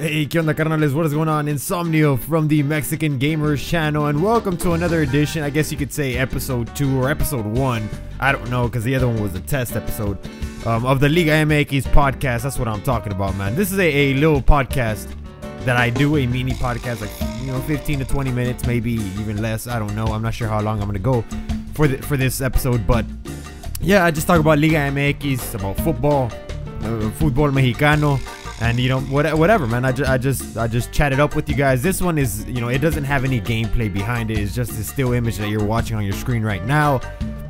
Hey, ¿qué onda, carnales? What is going on? Insomnio from the Mexican Gamers channel, and welcome to another edition, I guess you could say episode 2 or episode 1. I don't know, because the other one was a test episode of the Liga MX podcast. That's what I'm talking about, man. This is a little podcast that I do, a mini podcast, like, 15 to 20 minutes, maybe even less. I don't know. I'm not sure how long I'm going to go for this episode, but yeah, I just talk about Liga MX, about football, Futbol Mexicano. And whatever, man. I just chatted up with you guys. This one is, it doesn't have any gameplay behind it. It's just a still image that you're watching on your screen right now.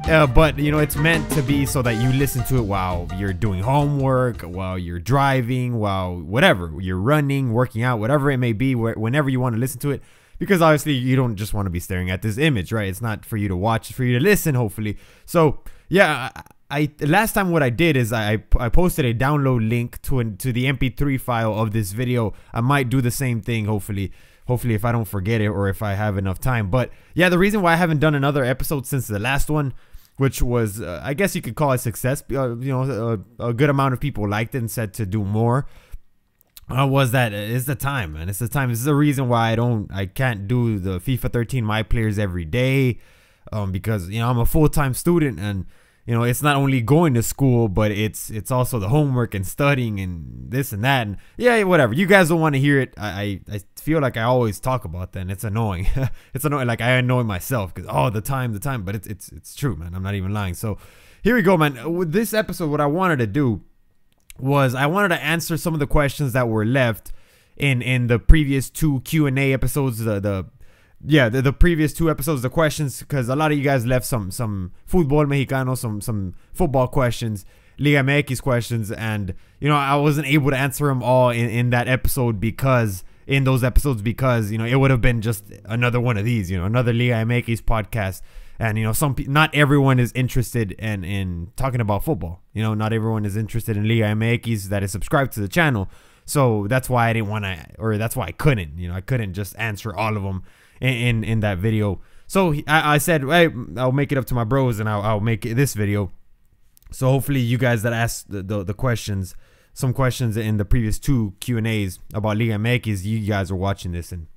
But it's meant to be so that you listen to it while you're doing homework, while you're driving, while whatever you're running, working out, whatever it may be, whenever you want to listen to it. Because obviously you don't just want to be staring at this image, right? It's not for you to watch, it's for you to listen, hopefully. So yeah. Last time what I did is I posted a download link to the MP3 file of this video. I might do the same thing, hopefully if I don't forget it or if I have enough time. But yeah, the reason why I haven't done another episode since the last one, which was I guess you could call it success, a good amount of people liked it and said to do more, was that it's the time, man. It's the time. This is the reason why I can't do the FIFA 13 My Players every day, because I'm a full-time student, and it's not only going to school, but it's also the homework and studying and this and that. And yeah, whatever. You guys don't want to hear it. I feel like I always talk about that, and it's annoying. It's annoying. Like, I annoy myself because the time. But it's true, man. I'm not even lying. So here we go, man. With this episode, what I wanted to do was I wanted to answer some of the questions that were left in the previous two Q&A episodes. The previous two episodes, the questions, because a lot of you guys left some Futbol Mexicano, some football questions, Liga MX questions, and I wasn't able to answer them all in those episodes because it would have been just another one of these, another Liga MX podcast. And not everyone is interested in talking about football. Not everyone is interested in Liga MX that is subscribed to the channel. So that's why I didn't want to, or that's why I couldn't. I couldn't just answer all of them in that video. So I said, hey, I'll make it up to my bros, and I'll make this video. So hopefully you guys that asked the questions, some questions in the previous two Q&As about Liga MX, you guys are watching this, and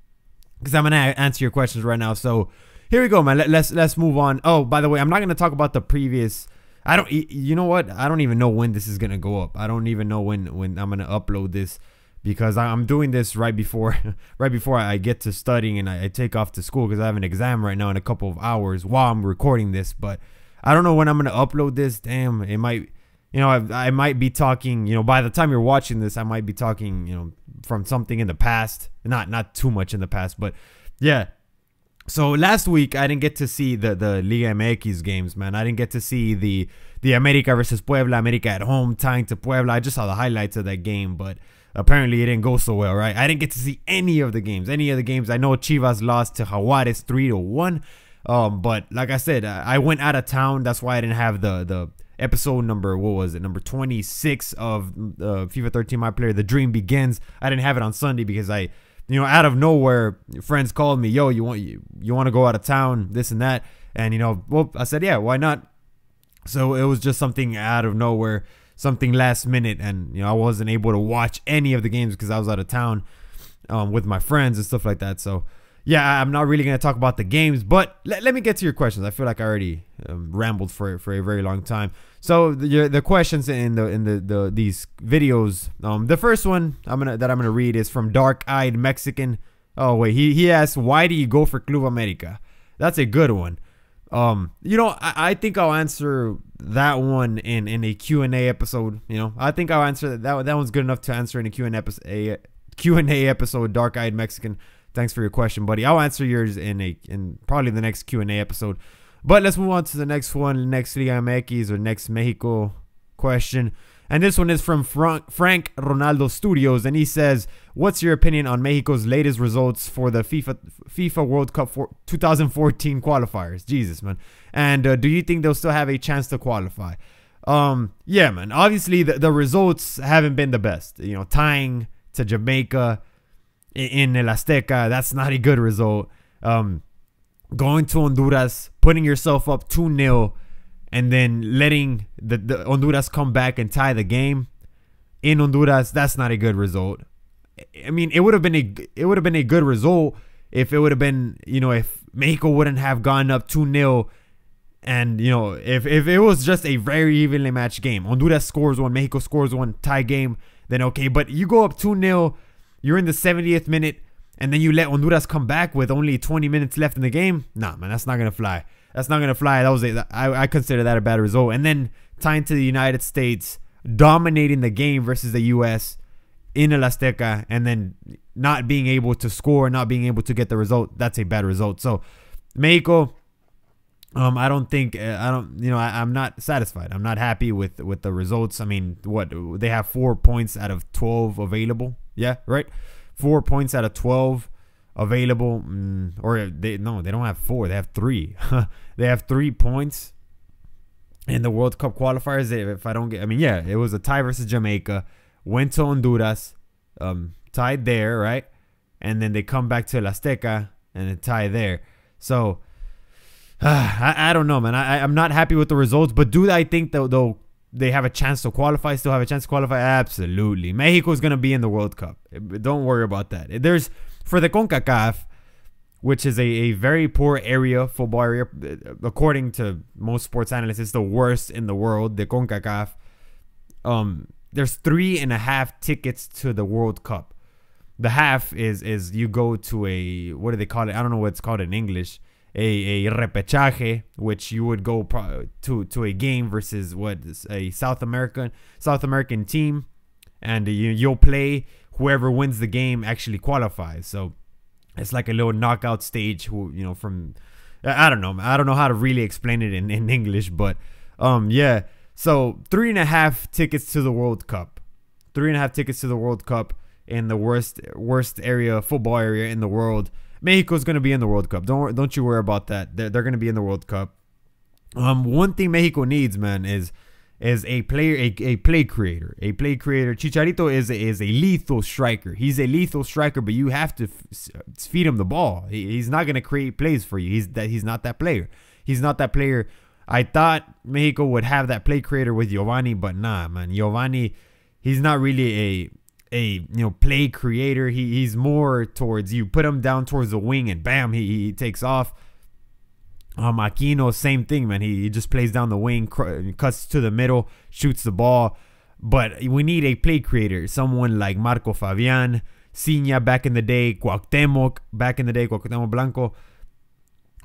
because I'm gonna answer your questions right now. So here we go, man. Let's move on. Oh, by the way, I'm not gonna talk about the previous. You know what? I don't even know when this is gonna go up. I don't even know when I'm gonna upload this, because I'm doing this right before I get to studying and I take off to school, because I have an exam right now in a couple of hours while I'm recording this. But I don't know when I'm gonna upload this. Damn, it might, I might be talking, by the time you're watching this, I might be talking, from something in the past, not too much in the past, but yeah. So last week I didn't get to see the Liga MX games, man. I didn't get to see the America versus Puebla, America at home tying to Puebla. I just saw the highlights of that game, but apparently it didn't go so well, right? I didn't get to see any of the games. I know Chivas lost to Juarez 3-1. But like I said, I went out of town. That's why I didn't have the episode number, what was it, number 26 of FIFA 13 My Player, The Dream Begins. I didn't have it on Sunday because out of nowhere, friends called me, yo, you want to go out of town, this and that. And, well, I said, yeah, why not? So it was just something out of nowhere, something last minute. And, I wasn't able to watch any of the games because I was out of town with my friends and stuff like that. So, yeah, I'm not really going to talk about the games, but let me get to your questions. I feel like I already rambled for a very long time. So the questions in these videos, the first one that I'm gonna read is from Dark Eyed Mexican. Oh wait, he asked, why do you go for Club America? That's a good one. I think I'll answer that one in a Q&A episode. I think I'll answer that one's good enough to answer in a Q&A episode. Dark Eyed Mexican, thanks for your question, buddy. I'll answer yours in probably the next Q&A episode. But let's move on to the next one, next Liga MX or next Mexico question. And this one is from Frank Ronaldo Studios, and he says, what's your opinion on Mexico's latest results for the FIFA World Cup 2014 qualifiers? Jesus, man. And do you think they'll still have a chance to qualify? Yeah, man. Obviously, the results haven't been the best. Tying to Jamaica in El Azteca, that's not a good result. Going to Honduras, putting yourself up 2-0, and then letting the Honduras come back and tie the game in Honduras, that's not a good result. I mean, it would have been a good result if it would have been, you know, if Mexico wouldn't have gone up 2-0, and you know, if it was just a very evenly matched game, Honduras scores one, Mexico scores one, tie game, then okay. But you go up 2-0, you're in the 70th minute, and then you let Honduras come back with only 20 minutes left in the game. Nah, man, that's not gonna fly. That's not gonna fly. I consider that a bad result. And then tying to the United States dominating the game versus the U.S. in El Azteca, and then not being able to score, not being able to get the result. That's a bad result. So Mexico, I don't think, I'm not satisfied. I'm not happy with the results. I mean, what, they have 4 points out of 12 available. Yeah, right. 4 points out of 12 available. They don't have 4. They have 3. They have 3 points in the World Cup qualifiers. It was a tie versus Jamaica. Went to Honduras, tied there, right? And then they come back to El Azteca and then tie there. So I don't know, man. I'm not happy with the results, but do I think though they have a chance to qualify? Still have a chance to qualify? Absolutely. Mexico is gonna be in the World Cup. Don't worry about that. There's, for the CONCACAF, which is a very poor area, football area, according to most sports analysts, it's the worst in the world. The CONCACAF. There's 3.5 tickets to the World Cup. The half is you go to a, what do they call it? I don't know what it's called in English. A repechaje, which you would go to a game versus a South American team, and you'll play. Whoever wins the game actually qualifies. So it's like a little knockout stage. I don't know how to really explain it in English, but yeah. So 3.5 tickets to the World Cup. 3.5 tickets to the World Cup in the worst football area in the world. Mexico's going to be in the World Cup. Don't you worry about that. They're going to be in the World Cup. One thing Mexico needs, man, is a play creator. A play creator. Chicharito is a lethal striker. He's a lethal striker, but you have to feed him the ball. He's not going to create plays for you. He's not that player. He's not that player. I thought Mexico would have that play creator with Giovanni, but nah, man. Giovanni, he's not really a play creator. He's more towards, you put him down towards the wing and bam, he takes off. Aquino, same thing, man. He just plays down the wing, cuts to the middle, shoots the ball. But we need a play creator, someone like Marco Fabian, Ciña back in the day, Cuauhtémoc back in the day, Cuauhtémoc Blanco.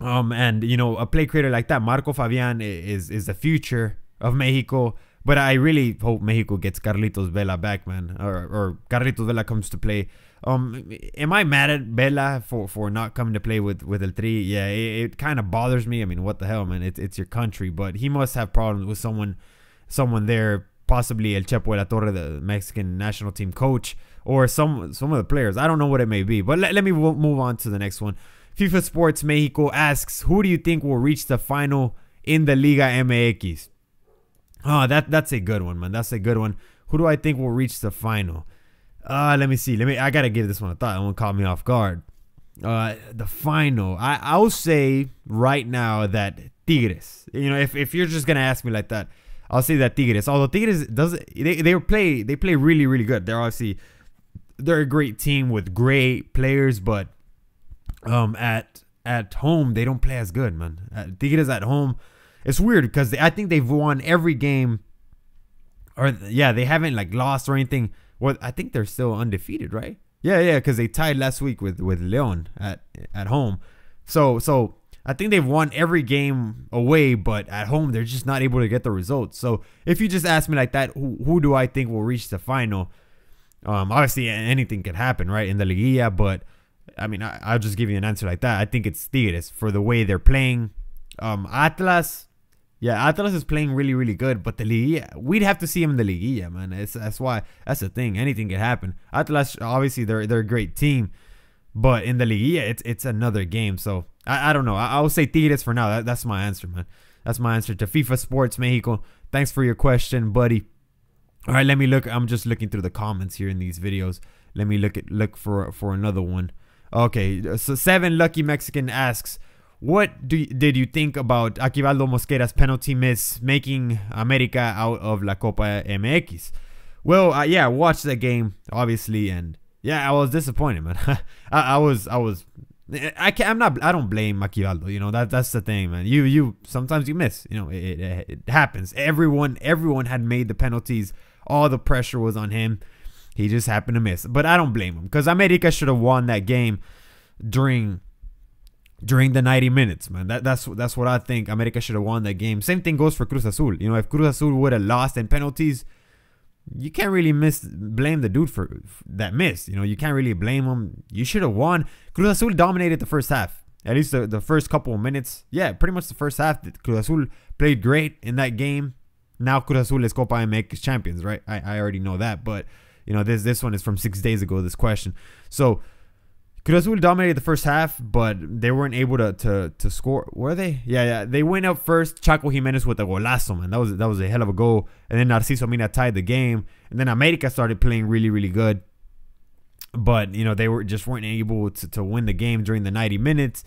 And a play creator like that, Marco Fabian, is the future of Mexico. But I really hope Mexico gets Carlitos Vela back, man, or Carlitos Vela comes to play. Am I mad at Vela for not coming to play with El Tri? Yeah, it kind of bothers me. I mean, what the hell, man? It's your country, but he must have problems with someone there, possibly El Chepo de la Torre, the Mexican national team coach, or some of the players. I don't know what it may be, but let me move on to the next one. FIFA Sports Mexico asks, who do you think will reach the final in the Liga MX? Oh, that's a good one, man. That's a good one. Who do I think will reach the final? Let me see. I gotta give this one a thought. It won't caught me off guard. The final. I'll say right now that Tigres. If you're just gonna ask me like that, I'll say that Tigres. Although Tigres they play really, really good. They're a great team with great players, but at home they don't play as good, man. Tigres at home, it's weird because I think they've won every game, or yeah, they haven't like lost or anything. Well, I think they're still undefeated, right? Yeah, because they tied last week with Leon at home. So I think they've won every game away, but at home they're just not able to get the results. So if you just ask me like that, who do I think will reach the final? Obviously anything could happen, right, in the Liguilla, but I mean, I'll just give you an answer like that. I think it's Tigres for the way they're playing. Atlas. Yeah, Atlas is playing really, really good, but the Liguilla, we'd have to see him in the Liguilla, man. That's the thing. Anything can happen. Atlas, obviously, they're a great team, but in the Liguilla, it's another game. So I don't know. I'll say Tigres for now. That's my answer, man. That's my answer to FIFA Sports Mexico. Thanks for your question, buddy. All right, let me look. I'm just looking through the comments here in these videos. Let me look for another one. Okay, so 7 Lucky Mexican asks, what did you think about Aquivaldo Mosquera's penalty miss making America out of La Copa MX? Well, yeah, I watched that game, obviously, and yeah, I was disappointed, man. I don't blame Maquivaldo. You know, that's the thing, man. You sometimes you miss. You know, it happens. Everyone had made the penalties. All the pressure was on him. He just happened to miss. But I don't blame him, because America should have won that game during the 90 minutes, man. That's what I think. America should have won that game. Same thing goes for Cruz Azul. You know, if Cruz Azul would have lost in penalties, you can't really blame the dude for that miss. You know, you can't really blame him. You should have won. Cruz Azul dominated the first half. At least the first couple of minutes. Yeah, pretty much the first half. Cruz Azul played great in that game. Now Cruz Azul is Copa MX champions, right? I already know that. But, you know, this one is from 6 days ago, this question. So, Cruz Azul dominated the first half, but they weren't able to score. Were they? Yeah. They went up first. Chaco Jimenez with a golazo, man. That was a hell of a goal. And then Narciso Mina tied the game. And then America started playing really, really good. But, you know, they weren't able to win the game during the 90 minutes.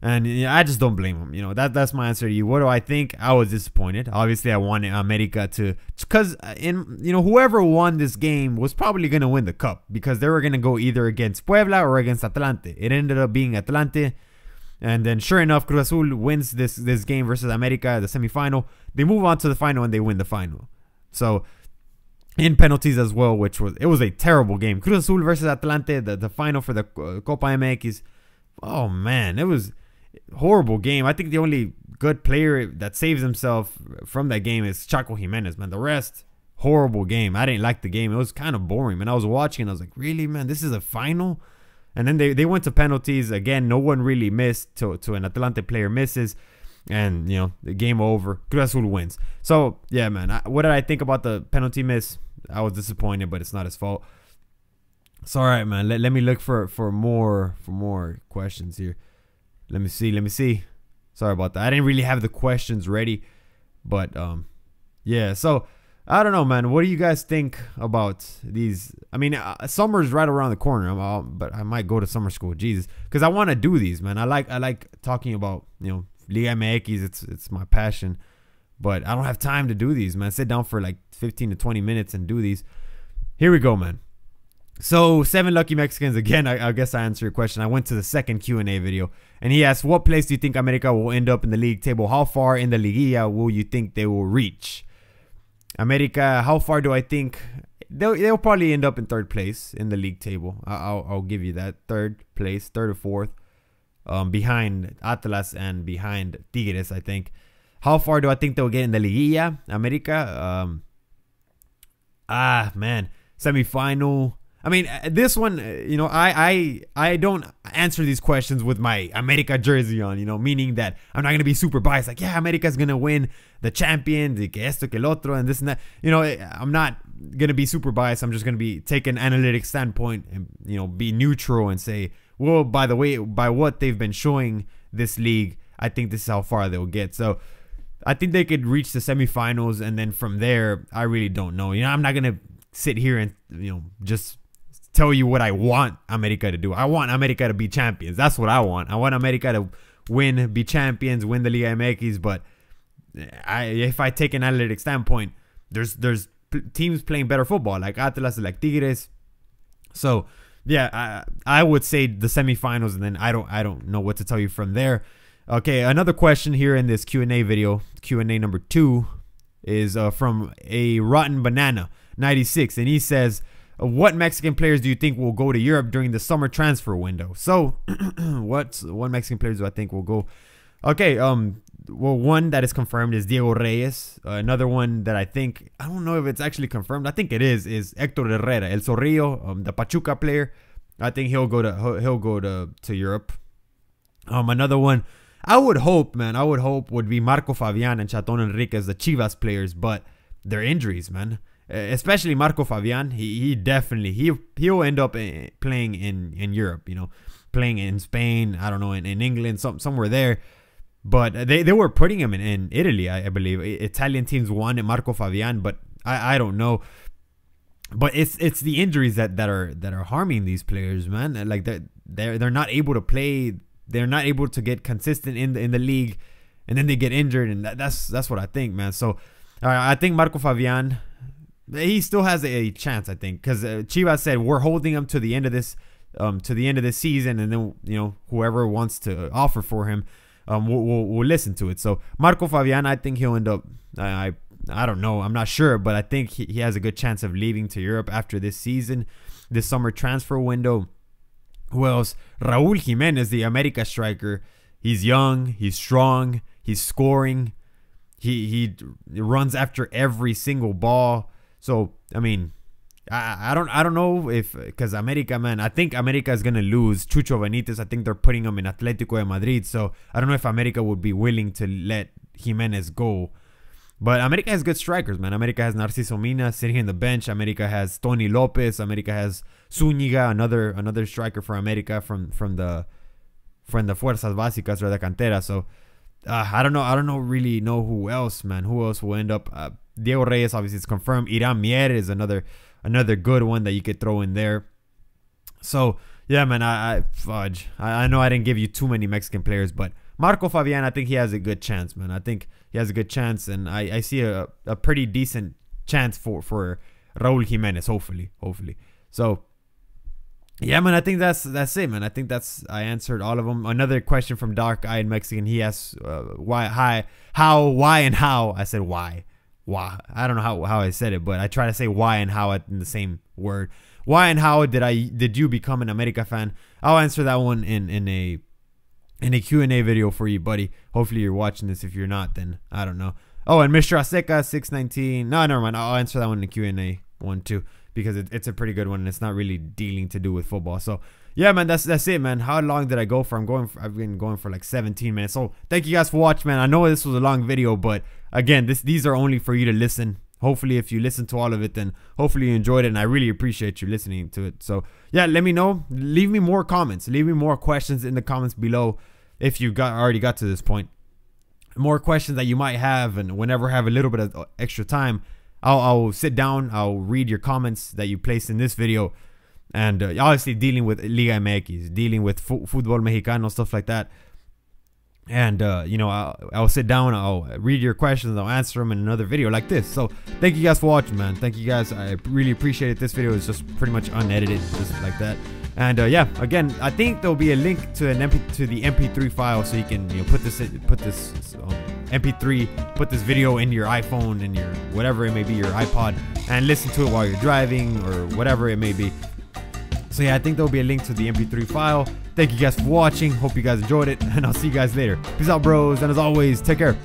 And you know, I just don't blame them. You know, that's my answer to you. What do I think? I was disappointed. Obviously, I wanted America because whoever won this game was probably gonna win the cup, because they were gonna go either against Puebla or against Atlante. It ended up being Atlante, and then sure enough, Cruz Azul wins this game versus America, the semifinal. They move on to the final and they win the final. So in penalties as well, it was a terrible game. Cruz Azul versus Atlante, the final for the Copa MX. Oh man, it was horrible game. I think the only good player that saves himself from that game is Chaco Jimenez, man. The rest, horrible game. I didn't like the game. It was kind of boring, man. I was watching and I was like, really, man, this is a final? And then they went to penalties. Again, no one really missed to an Atlante player misses. And, you know, the game over. Cruz Azul wins. So, yeah, man. What did I think about the penalty miss? I was disappointed, but it's not his fault. It's all right, man. Let me look for more questions here. Let me see. Sorry about that. I didn't really have the questions ready, but yeah. So I don't know, man. What do you guys think about these? I mean, summer's right around the corner. But I might go to summer school, Jesus, because I want to do these, man. I like talking about, you know, Liga MX. It's my passion, but I don't have time to do these, man. Sit down for like 15 to 20 minutes and do these. Here we go, man. So 7 Lucky Mexicans, again, I guess I answered your question. I went to the second Q&A video, and he asked, what place do you think America will end up in the league table? How far in the Liguilla will you think they will reach? America, how far do I think? They'll probably end up in 3rd place in the league table. I'll give you that. 3rd place, 3rd or 4th, behind Atlas and behind Tigres, I think. How far do I think they'll get in the Liguilla? America, man, semifinal. I mean, this one, you know, I don't answer these questions with my America jersey on, you know, meaning that I'm not going to be super biased. Like, yeah, America's going to win the champions, que esto, que el otro, and this and that. You know, I'm not going to be super biased. I'm just going to be take an analytic standpoint and, you know, be neutral and say, well, by the way, by what they've been showing this league, I think this is how far they'll get. So I think they could reach the semifinals, and then from there, I really don't know. You know, I'm not going to sit here and, you know, just tell you what I want America to do. I want America to be champions. That's what I want. I want America to win, be champions, win the Liga MX. But if I take an analytic standpoint, there's teams playing better football, like Atlas, like Tigres. So yeah, I would say the semifinals, and then I don't know what to tell you from there. Okay, another question here in this Q&A video, Q&A number 2, is from a Rotten Banana 96, and he says, what Mexican players do you think will go to Europe during the summer transfer window? So, what Mexican players do I think will go? Okay, well, one that is confirmed is Diego Reyes. Another one that I don't know if it's actually confirmed. I think it is Héctor Herrera, El Zorrillo, the Pachuca player. I think he'll go to Europe. Another one, I would hope would be Marco Fabian and Chaton Enriquez, the Chivas players, but their injuries, man. Especially Marco Fabian, he'll end up playing in Europe, you know, playing in Spain, I don't know, in England, somewhere there. But they were putting him in Italy, I believe. Italian teams wanted Marco Fabian, but I don't know. But it's the injuries that are harming these players, man. Like they're not able to play, they're not able to get consistent in the league, and then they get injured, and that's what I think, man. So I think Marco Fabian he still has a chance, I think, because Chivas said we're holding him to the end of this season, and then whoever wants to offer for him, we'll listen to it. So Marco Fabian, I think he'll end up. I don't know. I'm not sure, but I think he has a good chance of leaving to Europe after this season, this summer transfer window. Who else? Raúl Jiménez, the America striker. He's young. He's strong. He's scoring. He runs after every single ball. So I mean, I don't know if, because America, man, I think America is gonna lose Chucho Benitez. I think they're putting him in Atlético de Madrid. So I don't know if America would be willing to let Jimenez go. But America has good strikers, man. America has Narciso Mina sitting in the bench. America has Tony Lopez. America has Zúñiga, another striker for America from the Fuerzas Básicas or the Cantera. So I don't really know who else, man. Who else will end up? Diego Reyes, obviously, is confirmed. Irán Mier is another good one that you could throw in there. So yeah, man. I know I didn't give you too many Mexican players, but Marco Fabian, I think he has a good chance, man. I think he has a good chance, and I see a pretty decent chance for Raúl Jiménez, hopefully. So yeah, man, I think that's it, man. I think I answered all of them. Another question from Dark Eyed Mexican. He asks why, and how. I said why. I don't know how I said it, but I try to say why and how in the same word. Why and how did you become an America fan? I'll answer that one in a Q&A video for you, buddy. Hopefully you're watching this. If you're not, then I don't know. Oh, and Mr. Azteca 619. No, never mind. I'll answer that one in the Q&A one too, because it's a pretty good one and it's not really dealing to do with football. So yeah, man, that's it, man. How long did I go for? I've been going for like 17 minutes. So thank you guys for watching, man. I know this was a long video, but again, these are only for you to listen. Hopefully, if you listen to all of it, then hopefully you enjoyed it, and I really appreciate you listening to it. So yeah, let me know. Leave me more comments. Leave me more questions in the comments below if you already got to this point. More questions that you might have, and whenever I have a little bit of extra time, I'll sit down. I'll read your comments that you placed in this video. And obviously dealing with Liga MX, dealing with Futbol Mexicano, stuff like that. And, I'll sit down, I'll read your questions, I'll answer them in another video like this. So thank you guys for watching, man. Thank you guys. I really appreciate it. This video is just pretty much unedited, just like that. And yeah, again, I think there'll be a link to the MP3 file, so you can put this MP3, put this video in your iPhone, in your whatever it may be, your iPod, and listen to it while you're driving or whatever it may be. So yeah, I think there'll be a link to the MP3 file. Thank you guys for watching. Hope you guys enjoyed it, and I'll see you guys later. Peace out, bros, and as always, take care.